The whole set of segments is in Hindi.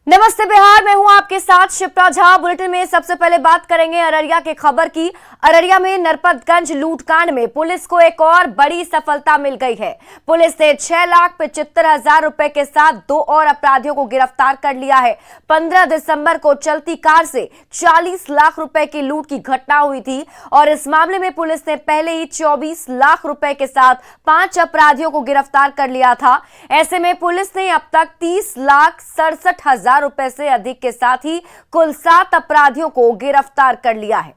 नमस्ते बिहार, मैं हूं आपके साथ शिप्रा झा। बुलेटिन में सबसे पहले बात करेंगे अररिया के खबर की। अररिया में नरपतगंज लूटकांड में पुलिस को एक और बड़ी सफलता मिल गई है। पुलिस ने 6,75,000 रुपए के साथ 2 और अपराधियों को गिरफ्तार कर लिया है। 15 दिसंबर को चलती कार से 40 लाख रुपए की लूट की घटना हुई थी और इस मामले में पुलिस ने पहले ही 24 लाख रुपए के साथ 5 अपराधियों को गिरफ्तार कर लिया था। ऐसे में पुलिस ने अब तक 30,67,000 रुपए से अधिक के साथ ही कुल 7 अपराधियों को गिरफ्तार कर लिया है।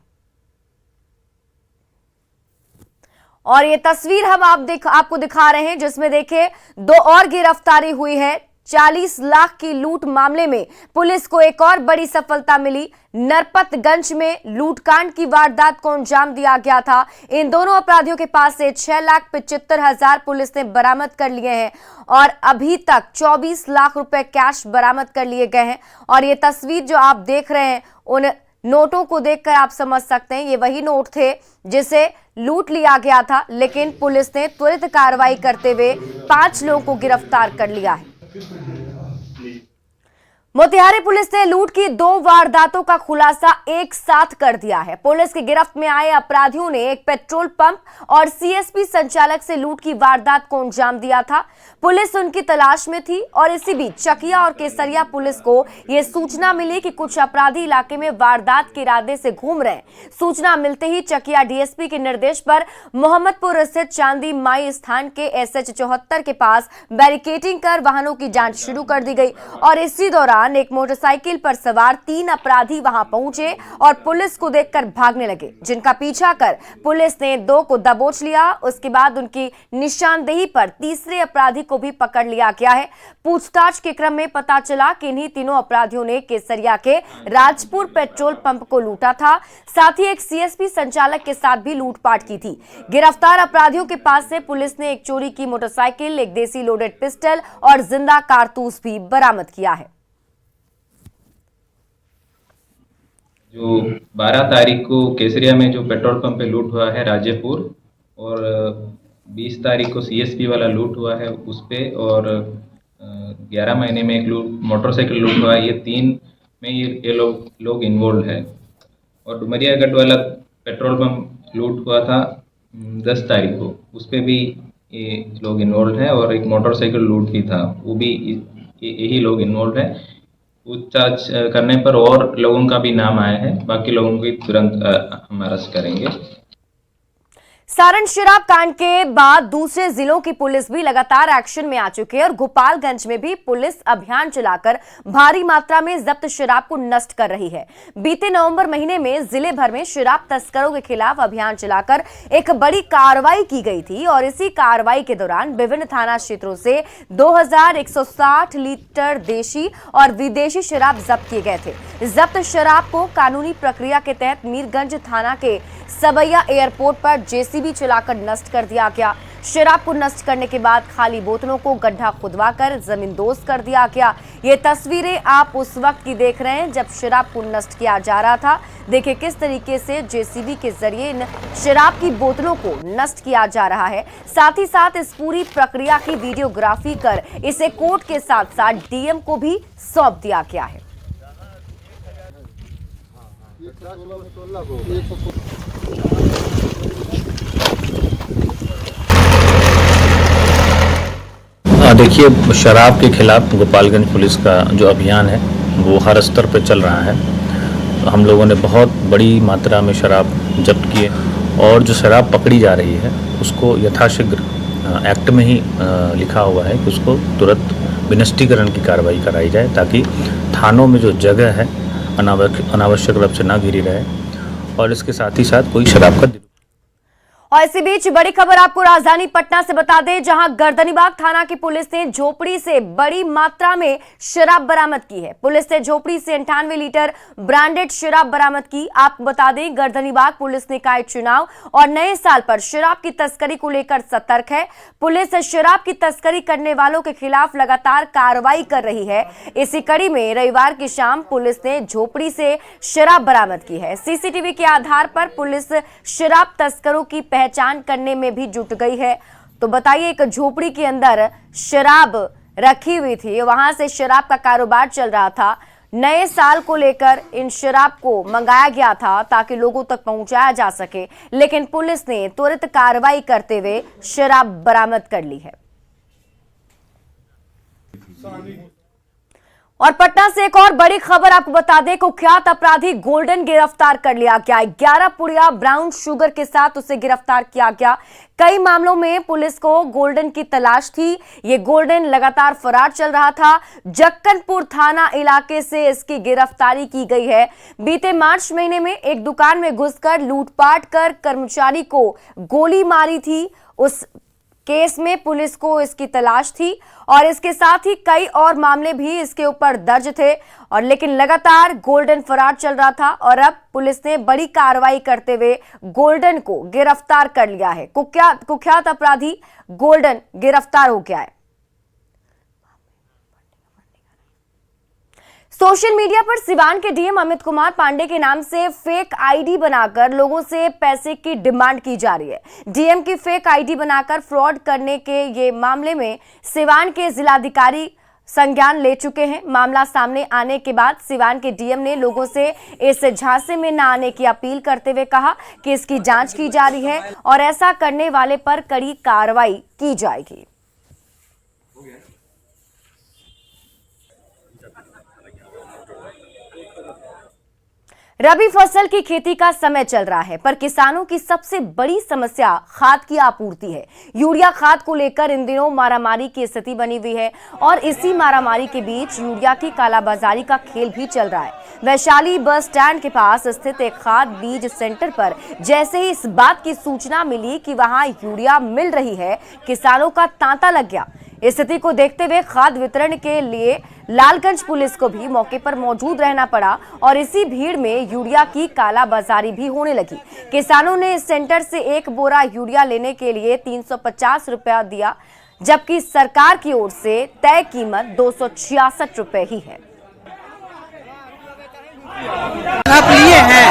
और ये तस्वीर हम आपको दिखा रहे हैं जिसमें देखिए 2 और गिरफ्तारी हुई है। 40 लाख की लूट मामले में पुलिस को एक और बड़ी सफलता मिली। नरपतगंज में लूटकांड की वारदात को अंजाम दिया गया था। इन दोनों अपराधियों के पास से 6,75,000 पुलिस ने बरामद कर लिए हैं और अभी तक 24 लाख रुपए कैश बरामद कर लिए गए हैं। और ये तस्वीर जो आप देख रहे हैं, उन नोटों को देखकर आप समझ सकते हैं ये वही नोट थे जिसे लूट लिया गया था, लेकिन पुलिस ने त्वरित कार्रवाई करते हुए 5 लोगों को गिरफ्तार कर लिया है। मोतिहारी पुलिस ने लूट की 2 वारदातों का खुलासा एक साथ कर दिया है। पुलिस की गिरफ्त में आए अपराधियों ने एक पेट्रोल पंप और सीएसपी संचालक से लूट की वारदात को अंजाम दिया था। पुलिस उनकी तलाश में थी और इसी बीच चकिया और केसरिया पुलिस को यह सूचना मिली कि कुछ अपराधी इलाके में वारदात के इरादे से घूम रहे हैं। सूचना मिलते ही चकिया डीएसपी के निर्देश पर मोहम्मदपुर स्थित चांदी माई स्थान के SH 74 के पास बैरिकेडिंग कर वाहनों की जांच शुरू कर दी गई और इसी दौरान एक मोटरसाइकिल पर सवार 3 अपराधी वहां पहुंचे और पुलिस को देखकर भागने लगे, जिनका पीछा कर पुलिस ने 2 को दबोच लिया। उसके बाद उनकी निशानदेही पर तीसरे अपराधी को भी पकड़ लिया गया है। पूछताछ के क्रम में पता चला कि इन्हीं तीनों अपराधियों ने केसरिया के राजपुर पेट्रोल पंप को लूटा था, साथ ही एक सीएसपी संचालक के साथ भी लूटपाट की थी। गिरफ्तार अपराधियों के पास से पुलिस ने एक चोरी की मोटरसाइकिल, एक देसी लोडेड पिस्टल और जिंदा कारतूस भी बरामद किया है। जो 12 तारीख को केसरिया में जो पेट्रोल पंप पे लूट हुआ है राजेपुर, और 20 तारीख को सीएसपी वाला लूट हुआ है उस पे, और 11 महीने में एक मोटरसाइकिल लूट हुआ है। ये 3 में ये लोग इन्वॉल्व है। और डुमरियागढ़ वाला पेट्रोल पंप लूट हुआ था 10 तारीख को, उस पे भी ये लोग इन्वॉल्व है। और एक मोटरसाइकिल लूट की था, वो भी यही लोग इन्वॉल्व है। पूछताछ करने पर और लोगों का भी नाम आया है, बाकी लोगों को तुरंत हम अरेस्ट करेंगे। सारण शराब कांड के बाद दूसरे जिलों की पुलिस भी लगातार एक्शन में आ चुकी है और गोपालगंज में भी पुलिस अभियान चलाकर भारी मात्रा में जब्त शराब को नष्ट कर रही है। बीते नवंबर महीने में जिले भर में शराब तस्करों के खिलाफ अभियान चलाकर एक बड़ी कार्रवाई की गई थी और इसी कार्रवाई के दौरान विभिन्न थाना क्षेत्रों से 2160 लीटर देशी और विदेशी शराब जब्त किए गए थे। जब्त शराब को कानूनी प्रक्रिया के तहत मीरगंज थाना के सबैया एयरपोर्ट पर जेसीबी चलाकर नष्ट कर दिया गया। शराब को नष्ट करने के बाद खाली बोतलों को गड्ढा खुदवाकर जमींदोज कर दिया गया। ये तस्वीरें आप उस वक्त की देख रहे हैं जब शराब को नष्ट किया जा रहा था। देखिए किस तरीके से जेसीबी के जरिए इन शराब की बोतलों को नष्ट किया जा रहा है। साथ ही साथ इस पूरी प्रक्रिया की वीडियोग्राफी कर इसे कोर्ट के साथ साथ डीएम को भी सौंप दिया गया है। देखिए, शराब के खिलाफ गोपालगंज पुलिस का जो अभियान है वो हर स्तर पर चल रहा है। हम लोगों ने बहुत बड़ी मात्रा में शराब जब्त की है और जो शराब पकड़ी जा रही है उसको यथाशीघ्र एक्ट में ही लिखा हुआ है कि उसको तुरंत विनष्टीकरण की कार्रवाई कराई जाए, ताकि थानों में जो जगह है अनावश्यक रूप से ना घिरी रहे और इसके साथ ही साथ कोई शराब का। और इसी बीच बड़ी खबर आपको राजधानी पटना से बता दें, जहां गर्दनीबाग थाना की पुलिस ने झोपड़ी से बड़ी मात्रा में शराब बरामद की है। पुलिस ने झोपड़ी से 98 लीटर ब्रांडेड शराब बरामद की। आपको बता दें, गर्दनीबाग पुलिस निकाय चुनाव और नए साल पर शराब की तस्करी को लेकर सतर्क है। पुलिस शराब की तस्करी करने वालों के खिलाफ लगातार कार्रवाई कर रही है। इसी कड़ी में रविवार की शाम पुलिस ने झोपड़ी से शराब बरामद की है। सीसीटीवी के आधार पर पुलिस शराब तस्करों की पहचान करने में भी जुट गई है। तो बताइए, एक झोपड़ी के अंदर शराब रखी हुई थी, वहां से शराब का कारोबार चल रहा था। नए साल को लेकर इन शराब को मंगाया गया था ताकि लोगों तक पहुंचाया जा सके, लेकिन पुलिस ने त्वरित कार्रवाई करते हुए शराब बरामद कर ली है। और पटना से एक और बड़ी खबर आपको बता दें, कुख्यात अपराधी गोल्डन गिरफ्तार कर लिया गया। 11 पुड़िया ब्राउन शुगर के साथ उसे गिरफ्तार किया गया। कई मामलों में पुलिस को गोल्डन की तलाश थी। ये गोल्डन लगातार फरार चल रहा था। जक्कनपुर थाना इलाके से इसकी गिरफ्तारी की गई है। बीते मार्च महीने में एक दुकान में घुसकर लूटपाट कर कर्मचारी को गोली मारी थी। उस केस में पुलिस को इसकी तलाश थी और इसके साथ ही कई और मामले भी इसके ऊपर दर्ज थे, और लेकिन लगातार गोल्डन फरार चल रहा था और अब पुलिस ने बड़ी कार्रवाई करते हुए गोल्डन को गिरफ्तार कर लिया है। कुख्यात अपराधी गोल्डन गिरफ्तार हो गया है। सोशल मीडिया पर सिवान के डीएम अमित कुमार पांडे के नाम से फेक आईडी बनाकर लोगों से पैसे की डिमांड की जा रही है। डीएम की फेक आईडी बनाकर फ्रॉड करने के ये मामले में सिवान के जिलाधिकारी संज्ञान ले चुके हैं। मामला सामने आने के बाद सिवान के डीएम ने लोगों से इस झांसे में न आने की अपील करते हुए कहा कि इसकी जांच की जा रही है और ऐसा करने वाले पर कड़ी कार्रवाई की जाएगी। रबी फसल की खेती का समय चल रहा है, पर किसानों की सबसे बड़ी समस्या खाद की आपूर्ति है। यूरिया खाद को लेकर इन दिनों मारामारी की स्थिति बनी हुई है और इसी मारामारी के बीच यूरिया की कालाबाजारी का खेल भी चल रहा है। वैशाली बस स्टैंड के पास स्थित एक खाद बीज सेंटर पर जैसे ही इस बात की सूचना मिली कि वहां यूरिया मिल रही है, किसानों का तांता लग गया। इस स्थिति को देखते हुए खाद वितरण के लिए लालगंज पुलिस को भी मौके पर मौजूद रहना पड़ा और इसी भीड़ में यूरिया की कालाबाजारी भी होने लगी। किसानों ने इस सेंटर से एक बोरा यूरिया लेने के लिए 350 रुपया दिया, जबकि सरकार की ओर से तय कीमत 266 रुपए ही है। आप लिए हैं?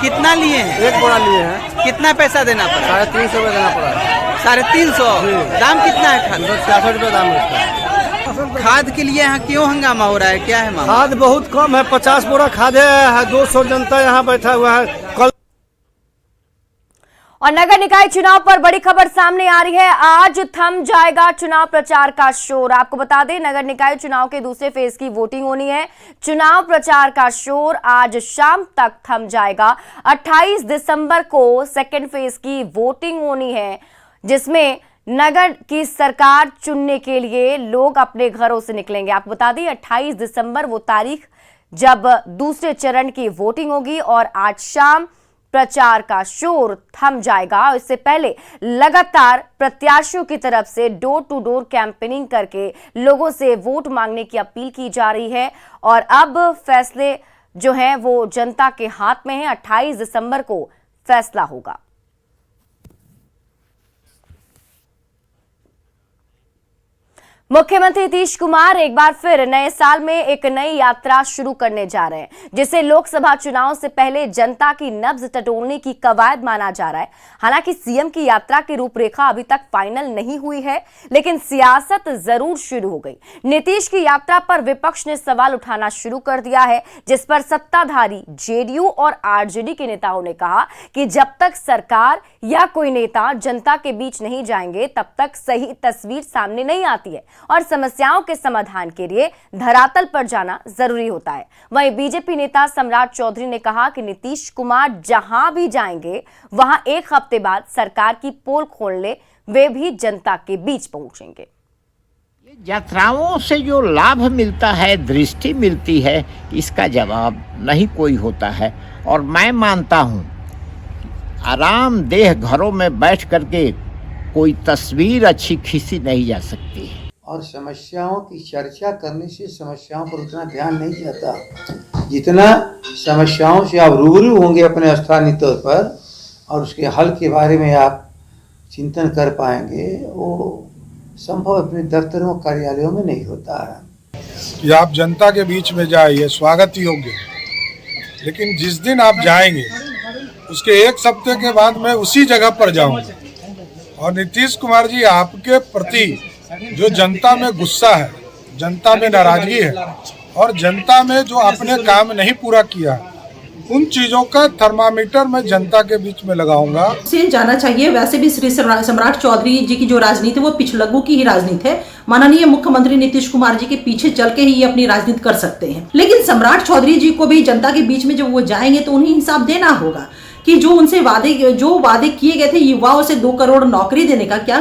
कितना लिए हैं? एक बोरा लिए हैं। कितना पैसा देना पड़ा? 350 रुपये देना पड़ा। 350? दाम कितना है खाद? 66 रुपये दाम है उसका। खाद के लिए यहाँ क्यों हंगामा हो रहा है, क्या है मामला? खाद बहुत कम है, 50 बोरा खाद है, 200 जनता यहाँ बैठा हुआ है। कल और नगर निकाय चुनाव पर बड़ी खबर सामने आ रही है। आज थम जाएगा चुनाव प्रचार का शोर। आपको बता दें, नगर निकाय चुनाव के दूसरे फेज की वोटिंग होनी है। चुनाव प्रचार का शोर आज शाम तक थम जाएगा। 28 दिसंबर को सेकेंड फेज की वोटिंग होनी है, जिसमें नगर की सरकार चुनने के लिए लोग अपने घरों से निकलेंगे। आपको बता दें, 28 दिसंबर वो तारीख जब दूसरे चरण की वोटिंग होगी और आज शाम प्रचार का शोर थम जाएगा। इससे पहले लगातार प्रत्याशियों की तरफ से डोर टू डोर कैंपेनिंग करके लोगों से वोट मांगने की अपील की जा रही है और अब फैसले जो हैं वो जनता के हाथ में है। 28 दिसंबर को फैसला होगा। मुख्यमंत्री नीतीश कुमार एक बार फिर नए साल में एक नई यात्रा शुरू करने जा रहे हैं, जिसे लोकसभा चुनाव से पहले जनता की नब्ज टटोलने की कवायद माना जा रहा है। हालांकि सीएम की यात्रा की रूपरेखा अभी तक फाइनल नहीं हुई है, लेकिन सियासत जरूर शुरू हो गई। नीतीश की यात्रा पर विपक्ष ने सवाल उठाना शुरू कर दिया है, जिस पर सत्ताधारी जेडीयू और आरजेडी के नेताओं ने कहा कि जब तक सरकार या कोई नेता जनता के बीच नहीं जाएंगे, तब तक सही तस्वीर सामने नहीं आती है और समस्याओं के समाधान के लिए धरातल पर जाना जरूरी होता है। वहीं बीजेपी नेता सम्राट चौधरी ने कहा कि नीतीश कुमार जहां भी जाएंगे, वहां एक हफ्ते बाद सरकार की पोल खोलने वे भी जनता के बीच पहुंचेंगे। यात्राओं से जो लाभ मिलता है, दृष्टि मिलती है, इसका जवाब नहीं कोई होता है। और मैं मानता हूं आरामदेह घरों में बैठ करके कोई तस्वीर अच्छी खींची नहीं जा सकती है। और समस्याओं की चर्चा करने से समस्याओं पर उतना ध्यान नहीं जाता जितना समस्याओं से आप रूबरू होंगे अपने स्थानीय तौर पर और उसके हल के बारे में आप चिंतन कर पाएंगे, वो संभव अपने दफ्तरों कार्यालयों में नहीं होता है। कि आप जनता के बीच में जाइए, स्वागत योग्य, लेकिन जिस दिन आप जाएंगे उसके एक हफ्ते के बाद मैं उसी जगह पर जाऊंगा और नीतीश कुमार जी, आपके प्रति जो जनता में गुस्सा है, जनता में नाराजगी है और जनता में जो आपने काम नहीं पूरा किया, उन चीजों का थर्मामीटर मैं जनता के बीच में लगाऊंगा। से जाना चाहिए। वैसे भी श्री सम्राट चौधरी जी की जो राजनीति वो पिछलग्गू की ही राजनीति है। माननीय मुख्यमंत्री नीतीश कुमार जी के पीछे चल के ही ये अपनी राजनीति कर सकते हैं, लेकिन सम्राट चौधरी जी को भी जनता के बीच में जब वो जाएंगे तो उन्हें हिसाब देना होगा कि जो उनसे वादे किए गए थे युवाओं से 2 करोड़ नौकरी देने का, क्या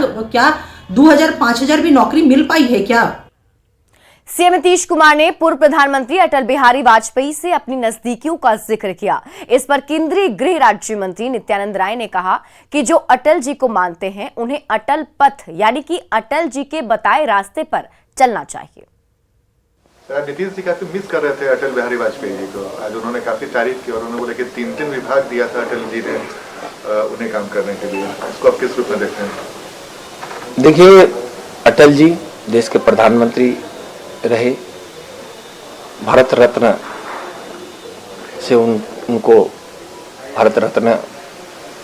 2000-5000 भी नौकरी मिल पाई है क्या? सीएम नीतीश कुमार ने पूर्व प्रधानमंत्री अटल बिहारी वाजपेयी से अपनी नजदीकियों का जिक्र किया। इस पर केंद्रीय गृह राज्य मंत्री नित्यानंद राय ने कहा कि जो अटल जी को मानते हैं उन्हें अटल पथ यानी कि अटल जी के बताए रास्ते पर चलना चाहिए। नीतीश जी काफी मिस कर रहे थे अटल बिहारी वाजपेयी जी को। आज उन्होंने काफी तारीफ की और उन्होंने बोले कि 3 विभाग दिया था अटल जी ने उन्हें काम करने के लिए। इसको आप किस रूप में देखते हैं? देखिए, अटल जी देश के प्रधानमंत्री रहे, भारत रत्न से उनको भारत रत्न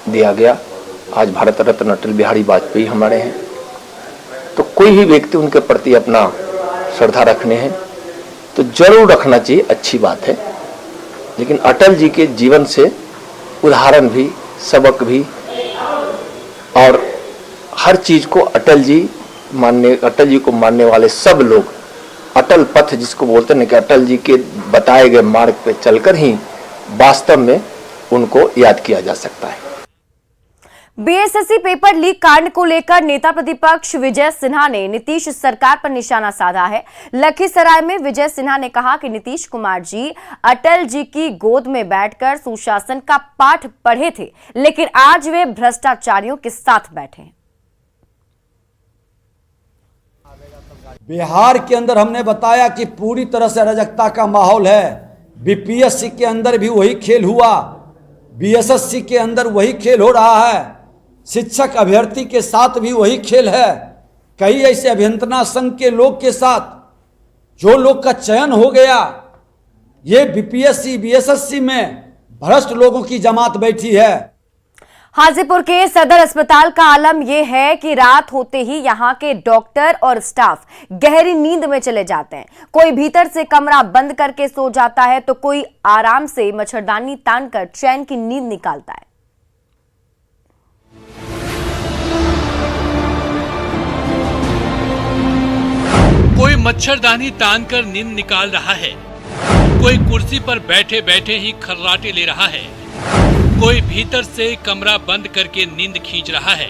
दिया गया। आज भारत रत्न अटल बिहारी वाजपेयी हमारे हैं, तो कोई ही व्यक्ति उनके प्रति अपना श्रद्धा रखने हैं तो जरूर रखना चाहिए, अच्छी बात है। लेकिन अटल जी के जीवन से उदाहरण भी, सबक भी और हर चीज को अटल जी को मानने वाले सब लोग अटल पथ जिसको बोलते हैं कि अटल जी के बताए गए मार्ग पे चलकर ही वास्तव में उनको याद किया जा सकता है। बीएसएससी पेपर लीक कांड को लेकर नेता प्रतिपक्ष विजय सिन्हा ने नीतीश सरकार पर निशाना साधा है। लखीसराय में विजय सिन्हा ने कहा कि नीतीश कुमार जी अटल जी की गोद में बैठकर सुशासन का पाठ पढ़े थे, लेकिन आज वे भ्रष्टाचारियों के साथ बैठे हैं। बिहार के अंदर हमने बताया कि पूरी तरह से अराजकता का माहौल है। बीपीएससी के अंदर भी वही खेल हुआ, बीएसएससी के अंदर वही खेल हो रहा है, शिक्षक अभ्यर्थी के साथ भी वही खेल है। कई ऐसे अभियंत्रण संघ के लोग के साथ जो लोग का चयन हो गया, ये बीपीएससी बीएसएससी में भ्रष्ट लोगों की जमात बैठी है। हाजीपुर के सदर अस्पताल का आलम यह है कि रात होते ही यहां के डॉक्टर और स्टाफ गहरी नींद में चले जाते हैं। कोई भीतर से कमरा बंद करके सो जाता है तो कोई आराम से मच्छरदानी तानकर चैन की नींद निकालता है। कोई मच्छरदानी तानकर नींद निकाल रहा है, कोई कुर्सी पर बैठे बैठे ही खर्राटे ले रहा है, कोई भीतर से कमरा बंद करके नींद खींच रहा है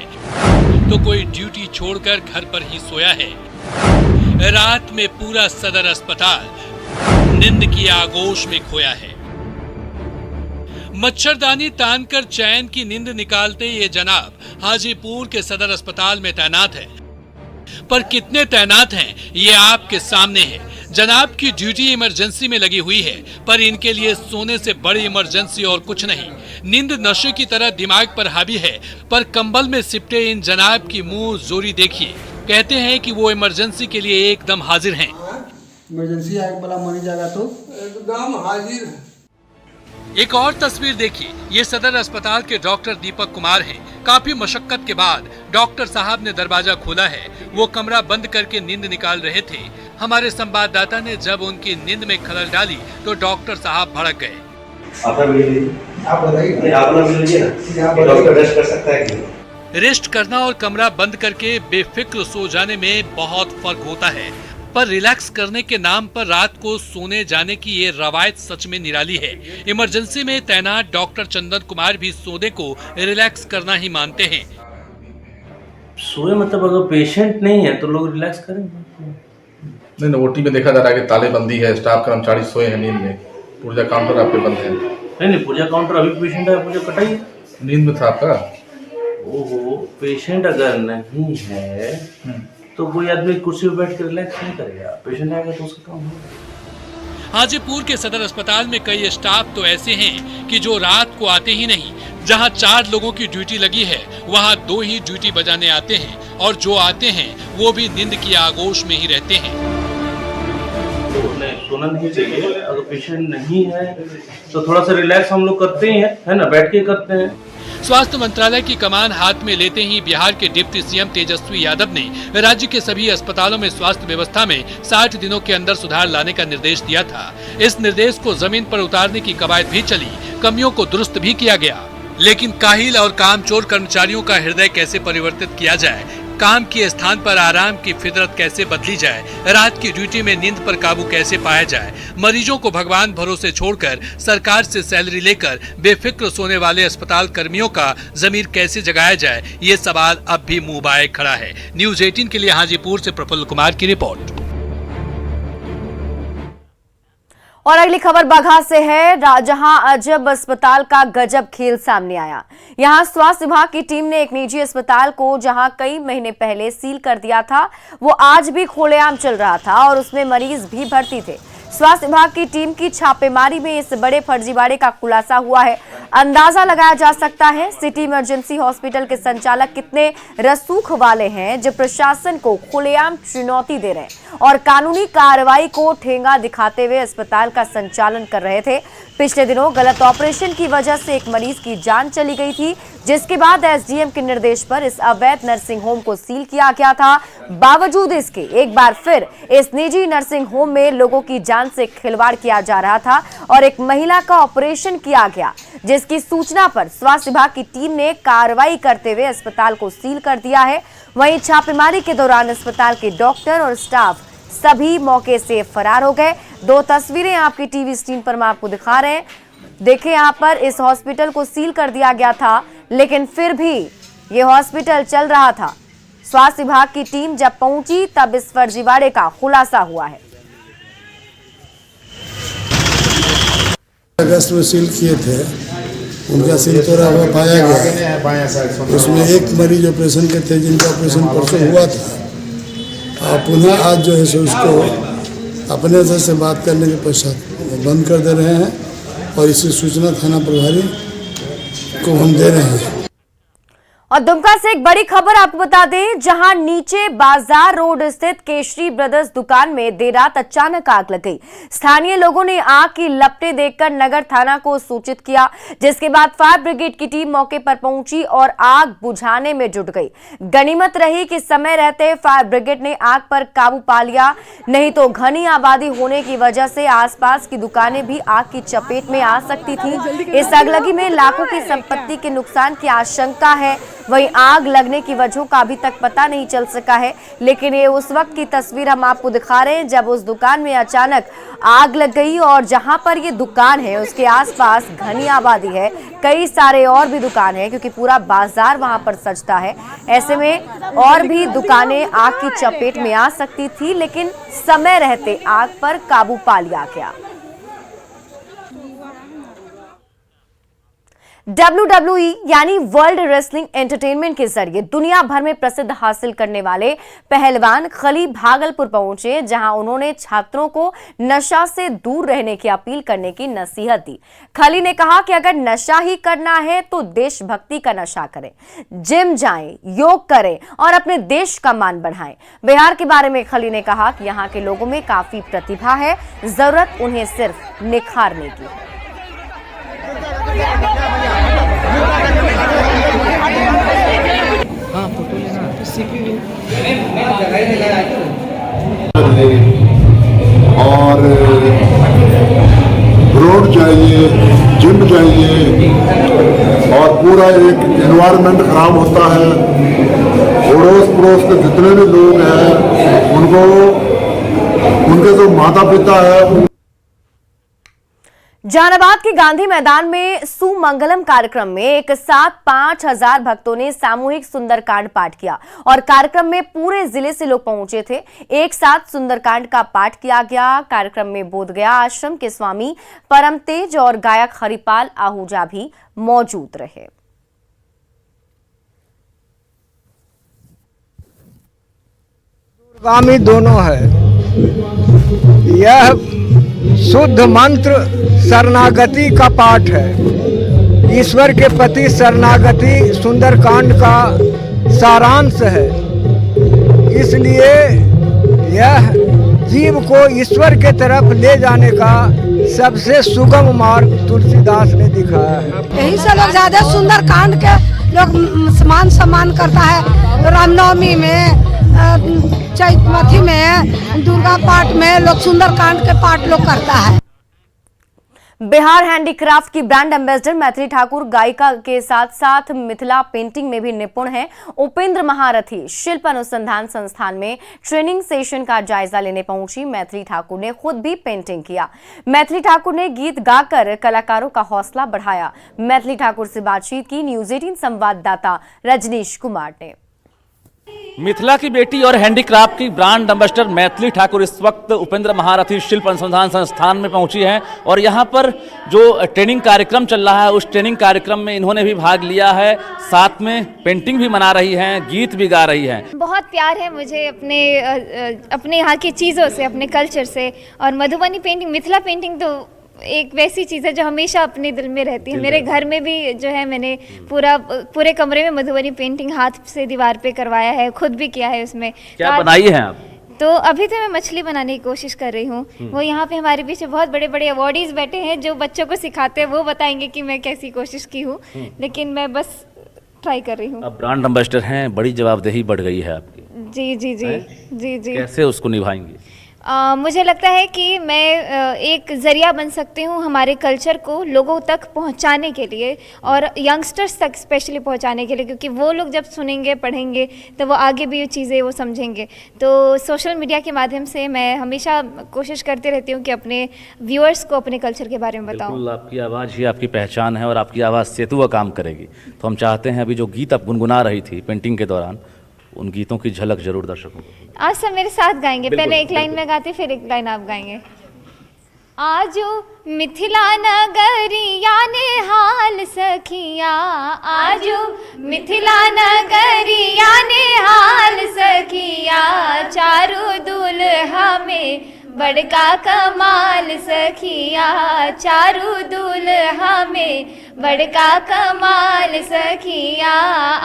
तो कोई ड्यूटी छोड़कर घर पर ही सोया है। रात में पूरा सदर अस्पताल नींद की आगोश में खोया है। मच्छरदानी तानकर चैन की नींद निकालते ये जनाब हाजीपुर के सदर अस्पताल में तैनात है, पर कितने तैनात हैं ये आपके सामने है। जनाब की ड्यूटी इमरजेंसी में लगी हुई है, पर इनके लिए सोने से बड़ी इमरजेंसी और कुछ नहीं। नींद नशे की तरह दिमाग पर हावी है, पर कंबल में सिपटे इन जनाब की मुंह जोरी देखिए। कहते हैं कि वो इमरजेंसी के लिए एकदम हाजिर हैं। इमरजेंसी आग वाला मानी जाएगा तो एकदम हाजिर। एक और तस्वीर देखिए, ये सदर अस्पताल के डॉक्टर दीपक कुमार हैं। काफी मशक्कत के बाद डॉक्टर साहब ने दरवाजा खोला है। वो कमरा बंद करके नींद निकाल रहे थे। हमारे संवाददाता ने जब उनकी नींद में खलल डाली तो डॉक्टर साहब भड़क गए। रेस्ट करना और कमरा बंद करके बेफिक्र सो जाने में बहुत फर्क होता है, पर रिलैक्स करने के नाम पर रात को सोने जाने की ये रवायत सच में निराली है। इमरजेंसी में तैनात डॉक्टर चंदन कुमार भी सोने को रिलैक्स करना ही मानते हैं। सोए मतलब अगर पेशेंट नहीं है तो लोग रिलैक्स करेंगे। नहीं, ओटी में देखा जा रहा है कि तालेबंदी है, स्टाफ कर्मचारी सोए हैं नींद में, पुर्जा काउंटर आपके बंद है। नहीं, पुर्जा काउंटर अभी पेशेंट है, पुर्जा कटाई नींद में था आपका। ओहो, पेशेंट अगर नहीं है तो कोई आदमी कुर्सी पर बैठ कर रिलैक्स नहीं करेगा, पेशेंट आएगा तो उसका काम होगा। हाजीपुर के सदर अस्पताल में कई स्टाफ तो ऐसे हैं कि जो रात को आते ही नहीं। जहां 4 लोगों की ड्यूटी लगी है वहां 2 ही ड्यूटी बजाने आते हैं, और जो आते हैं वो भी नींद की आगोश में ही रहते हैं। नहीं, सोना नहीं चाहिए। अगर पेशेंट नहीं है तो थोड़ा सा रिलैक्स हम लोग करते ही हैं, है ना, बैठ के करते हैं। स्वास्थ्य मंत्रालय की कमान हाथ में लेते ही बिहार के डिप्टी सीएम तेजस्वी यादव ने राज्य के सभी अस्पतालों में स्वास्थ्य व्यवस्था में 60 दिनों के अंदर सुधार लाने का निर्देश दिया था। इस निर्देश को जमीन पर उतारने की कवायद भी चली, कमियों को दुरुस्त भी किया गया। लेकिन काहिल और कामचोर कर्मचारियों का हृदय कैसे परिवर्तित किया जाए, काम के स्थान पर आराम की फितरत कैसे बदली जाए, रात की ड्यूटी में नींद पर काबू कैसे पाया जाए, मरीजों को भगवान भरोसे छोड़कर सरकार से सैलरी लेकर बेफिक्र सोने वाले अस्पताल कर्मियों का ज़मीर कैसे जगाया जाए, ये सवाल अब भी मुंह बाए खड़ा है। न्यूज़ 18 के लिए हाजीपुर से प्रफुल्ल कुमार की रिपोर्ट। और अगली खबर बगहा से है, जहां अजब अस्पताल का गजब खेल सामने आया। यहां स्वास्थ्य विभाग की टीम ने एक निजी अस्पताल को जहां कई महीने पहले सील कर दिया था, वो आज भी खुलेआम चल रहा था और उसमें मरीज भी भर्ती थे। स्वास्थ्य विभाग की टीम की छापेमारी में इस बड़े फर्जीवाड़े का खुलासा हुआ है। अंदाजा लगाया जा सकता है सिटी इमरजेंसी हॉस्पिटल के संचालक कितने रसूख वाले हैं, जो प्रशासन को खुलेआम चुनौती दे रहे हैं और कानूनी कार्रवाई को ठेंगा दिखाते हुए अस्पताल का संचालन कर रहे थे। पिछले दिनों गलत ऑपरेशन की वजह से एक मरीज की जान चली गई थी, जिसके बाद एसडीएम के निर्देश पर इस अवैध नर्सिंग होम को सील किया गया था। बावजूद इसके एक बार फिर इस निजी नर्सिंग होम में लोगों की जान से खिलवाड़ किया जा रहा था और एक महिला का ऑपरेशन किया गया, जिसकी सूचना पर स्वास्थ्य विभाग की टीम ने कार्रवाई करते हुए अस्पताल को सील कर दिया है। वहीं छापेमारी के दौरान अस्पताल के डॉक्टर और स्टाफ सभी मौके से फरार हो गए। दो तस्वीरें आपकी टीवी स्क्रीन पर हम आपको दिखा रहे हैं। देखिए, यहाँ पर इस हॉस्पिटल को सील कर दिया गया था, लेकिन फिर भी ये हॉस्पिटल चल रहा था। स्वास्थ्य विभाग की टीम जब पहुंची तब इस फर्जीवाड़े का खुलासा हुआ है। अगस्त में सील किए थे, उनका सील तोड़ा हुआ पाया गया। उसमें एक मरीज ऑपरेशन के थे, जिनका ऑपरेशन परसों हुआ था। और पुनः आज जो है सो उसको अपने तरफ से बात करने के पश्चात बंद कर दे रहे हैं और इसी सूचना थाना प्रभारी को हम दे रहे हैं। और दुमका से एक बड़ी खबर आपको बता दें, जहां नीचे बाजार रोड स्थित केशरी ब्रदर्स दुकान में देर रात अचानक आग लग गई। स्थानीय लोगों ने आग की लपटें देखकर नगर थाना को सूचित किया, जिसके बाद फायर ब्रिगेड की टीम मौके पर पहुंची और आग बुझाने में जुट गई। गनीमत रही कि समय रहते फायर ब्रिगेड ने आग पर काबू पा लिया, नहीं तो घनी आबादी होने की वजह से आसपास की दुकानें भी आग की चपेट में आ सकती थी। इस आगलगी में लाखों की संपत्ति के नुकसान की आशंका है। वहीं आग लगने की वजहों का अभी तक पता नहीं चल सका है, लेकिन ये उस वक्त की तस्वीर हम आपको दिखा रहे हैं जब उस दुकान में अचानक आग लग गई और जहां पर ये दुकान है उसके आसपास घनी आबादी है, कई सारे और भी दुकान है, क्योंकि पूरा बाजार वहां पर सजता है। ऐसे में और भी दुकानें आग की चपेट में आ सकती थी, लेकिन समय रहते आग पर काबू पा लिया गया। WWE यानी वर्ल्ड रेसलिंग एंटरटेनमेंट के जरिए दुनिया भर में प्रसिद्ध हासिल करने वाले पहलवान खली भागलपुर पहुंचे, जहां उन्होंने छात्रों को नशा से दूर रहने की अपील करने की नसीहत दी। खली ने कहा कि अगर नशा ही करना है तो देशभक्ति का नशा करें, जिम जाएं, योग करें और अपने देश का मान बढ़ाएं। बिहार के बारे में खली ने कहा कि यहाँ के लोगों में काफी प्रतिभा है, जरूरत उन्हें सिर्फ निखारने की है। और रोड चाहिए, जिम चाहिए और पूरा एक एनवायरनमेंट खराब होता है। अड़ोस पड़ोस के जितने भी लोग हैं उनको, उनके जो माता पिता है। जहानाबाद के गांधी मैदान में सुमंगलम कार्यक्रम में एक साथ 5000 भक्तों ने सामूहिक सुंदरकांड पाठ किया और कार्यक्रम में पूरे जिले से लोग पहुंचे थे। एक साथ सुंदरकांड का पाठ किया गया। कार्यक्रम में बोधगया आश्रम के स्वामी परम तेज और गायक हरिपाल आहूजा भी मौजूद रहे। दूरगामी दोनों है। यह शुद्ध मंत्र शरणागति का पाठ है। ईश्वर के प्रति शरणागति सुंदरकांड का सारांश है। इसलिए यह जीव को ईश्वर के तरफ ले जाने का सबसे सुगम मार्ग तुलसीदास ने दिखाया है। यही से लोग ज्यादा सुंदर कांड के लोग मान सम्मान करता है। रामनवमी में, चैतमथी में, दुर्गा पाठ में लोग सुंदर कांड के पाठ लोग करता है। बिहार हैंडीक्राफ्ट की ब्रांड एम्बेसडर मैथिली ठाकुर गायिका के साथ साथ मिथिला पेंटिंग में भी निपुण हैं। उपेंद्र महारथी शिल्प अनुसंधान संस्थान में ट्रेनिंग सेशन का जायजा लेने पहुंची मैथिली ठाकुर ने खुद भी पेंटिंग किया। मैथिली ठाकुर ने गीत गाकर कलाकारों का हौसला बढ़ाया। मैथिली ठाकुर से बातचीत की न्यूज़ 18 संवाददाता रजनीश कुमार ने। मिथिला की बेटी और हैंडीक्राफ्ट की ब्रांड एम्बेसडर मैथिली ठाकुर इस वक्त उपेंद्र महारथी शिल्प अनुसंधान संस्थान में पहुंची हैं और यहां पर जो ट्रेनिंग कार्यक्रम चल रहा है उस ट्रेनिंग कार्यक्रम में इन्होंने भी भाग लिया है। साथ में पेंटिंग भी बना रही हैं, गीत भी गा रही हैं। बहुत प्यार है मुझे अपने यहाँ की चीज़ों से, अपने कल्चर से। और मधुबनी पेंटिंग, मिथिला पेंटिंग तो एक वैसी चीज़ है जो हमेशा अपने दिल में रहती है। मेरे घर में भी जो है मैंने पूरे कमरे में मधुबनी पेंटिंग हाथ से दीवार पे करवाया है, खुद भी किया है उसमें। क्या बनाई है आप? तो अभी तो मैं मछली बनाने की कोशिश कर रही हूँ। वो यहाँ पे हमारे पीछे बहुत बड़े बड़े अवॉर्डीज बैठे हैं जो बच्चों को सिखाते हैं, वो बताएंगे कि मैं कैसी कोशिश की हूँ, लेकिन मैं बस ट्राई कर रही हूँ। अब ब्रांड एम्बेसडर हैं, बड़ी जवाबदेही बढ़ गई है आपकी। जी जी जी जी जी। कैसे उसको निभाएंगी? मुझे लगता है कि मैं एक ज़रिया बन सकती हूँ हमारे कल्चर को लोगों तक पहुँचाने के लिए और यंगस्टर्स तक स्पेशली पहुँचाने के लिए, क्योंकि वो लोग जब सुनेंगे पढ़ेंगे तो वो आगे भी ये चीज़ें वो समझेंगे। तो सोशल मीडिया के माध्यम से मैं हमेशा कोशिश करती रहती हूँ कि अपने व्यूअर्स को अपने कल्चर के बारे में बताऊँ। बिल्कुल, आपकी आवाज़ ही आपकी पहचान है और आपकी आवाज़ सेतु का काम करेगी। तो हम चाहते हैं अभी जो गीत आप गुनगुना रही थी पेंटिंग के दौरान, उन गीतों की झलक जरूर दर्शकों को। आज सब मेरे साथ गाएंगे, पहले एक लाइन में गाते फिर एक लाइन आप गाएंगे। आजो मिथिला नगरिया ने हाल सखिया, आजो मिथिला नगरिया ने हाल सखिया, चारों दुल्हा में बड़का कमाल सखिया, चारों दुल्हा में बड़का कमाल सखिया,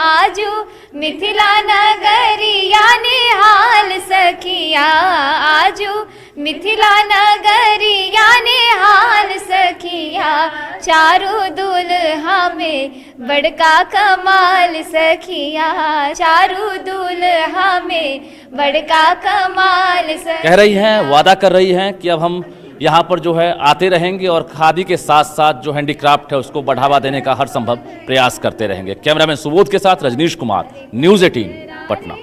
आजो मिथिला नगरिया ने हाल सखिया, आजो मिथिला नगरिया ने हाल सखिया, चारों दुल्हा में बड़का कमाल सखिया, चारों दुल्हा में बड़का कमाल सखिया। कह रही हैं, वादा कर रही हैं कि अब हम यहाँ पर जो है आते रहेंगे और खादी के साथ साथ जो हैंडीक्राफ्ट है उसको बढ़ावा देने का हर संभव प्रयास करते रहेंगे। कैमरामैन सुबोध के साथ रजनीश कुमार, न्यूज़ 18 पटना।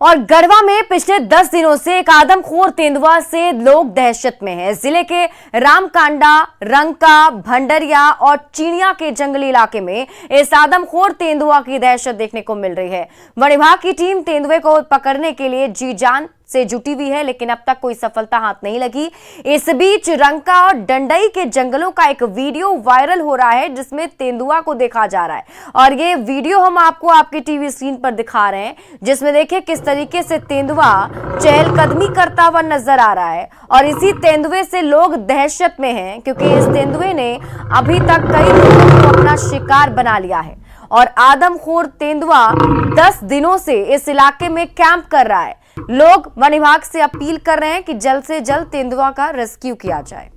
और गढ़वा में पिछले 10 दिनों से एक आदमखोर तेंदुआ से लोग दहशत में हैं। जिले के रामकांडा, रंका, भंडरिया और चिड़िया के जंगली इलाके में इस आदमखोर तेंदुआ की दहशत देखने को मिल रही है। वन विभाग की टीम तेंदुए को पकड़ने के लिए जी जान से जुटी हुई है, लेकिन अब तक कोई सफलता हाथ नहीं लगी। इस बीच रंका और डंडई के जंगलों का एक वीडियो वायरल हो रहा है जिसमें तेंदुआ को देखा जा रहा है और ये वीडियो हम आपको आपके टीवी स्क्रीन पर दिखा रहे हैं, जिसमें देखिए किस तरीके से तेंदुआ चहलकदमी करता हुआ नजर आ रहा है। और इसी तेंदुए से लोग दहशत में हैं क्योंकि इस तेंदुए ने अभी तक कई लोगों को अपना शिकार बना लिया है और आदमखोर तेंदुआ 10 दिनों से इस इलाके में कैंप कर रहा है। लोग वन विभाग से अपील कर रहे हैं कि जल्द से जल्द तेंदुआ का रेस्क्यू किया जाए।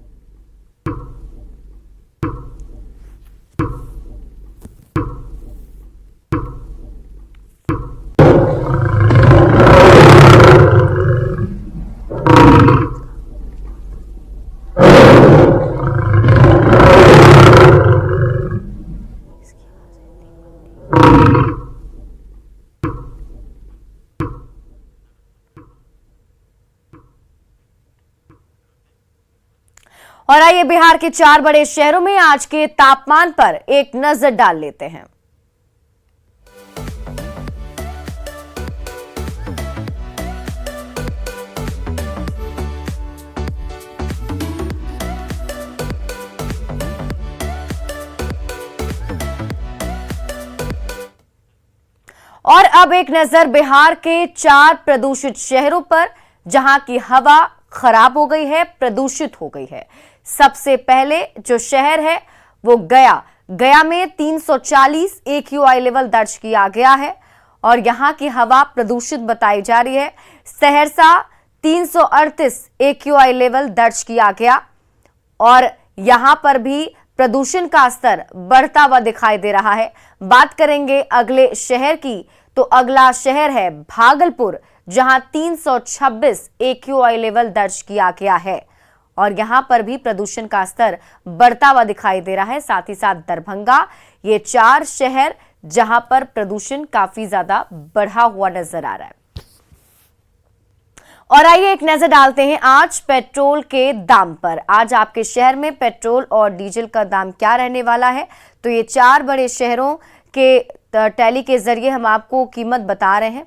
और आइए बिहार के 4 बड़े शहरों में आज के तापमान पर एक नजर डाल लेते हैं। और अब एक नजर बिहार के 4 प्रदूषित शहरों पर जहां की हवा खराब हो गई है, प्रदूषित हो गई है। सबसे पहले जो शहर है वो गया में 340 AQI लेवल दर्ज किया गया है और यहां की हवा प्रदूषित बताई जा रही है। सहरसा 338 AQI लेवल दर्ज किया गया और यहां पर भी प्रदूषण का स्तर बढ़ता हुआ दिखाई दे रहा है। बात करेंगे अगले शहर की, तो अगला शहर है भागलपुर, जहां 326 AQI लेवल दर्ज किया गया है और यहां पर भी प्रदूषण का स्तर बढ़ता हुआ दिखाई दे रहा है। साथ ही साथ दरभंगा, ये 4 शहर जहां पर प्रदूषण काफी ज्यादा बढ़ा हुआ नजर आ रहा है। और आइए एक नजर डालते हैं आज पेट्रोल के दाम पर। आज आपके शहर में पेट्रोल और डीजल का दाम क्या रहने वाला है, तो ये 4 बड़े शहरों के टैली के जरिए हम आपको कीमत बता रहे हैं।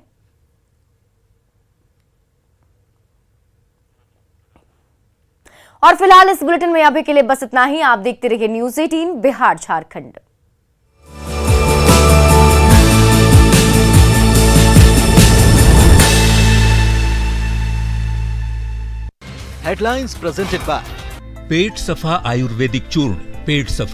और फिलहाल इस बुलेटिन में अभी के लिए बस इतना ही। आप देखते रहिए news 18 Bihar Jharkhand. Headlines presented by Pet Safa आयुर्वेदिक चूर्ण, पेट सफा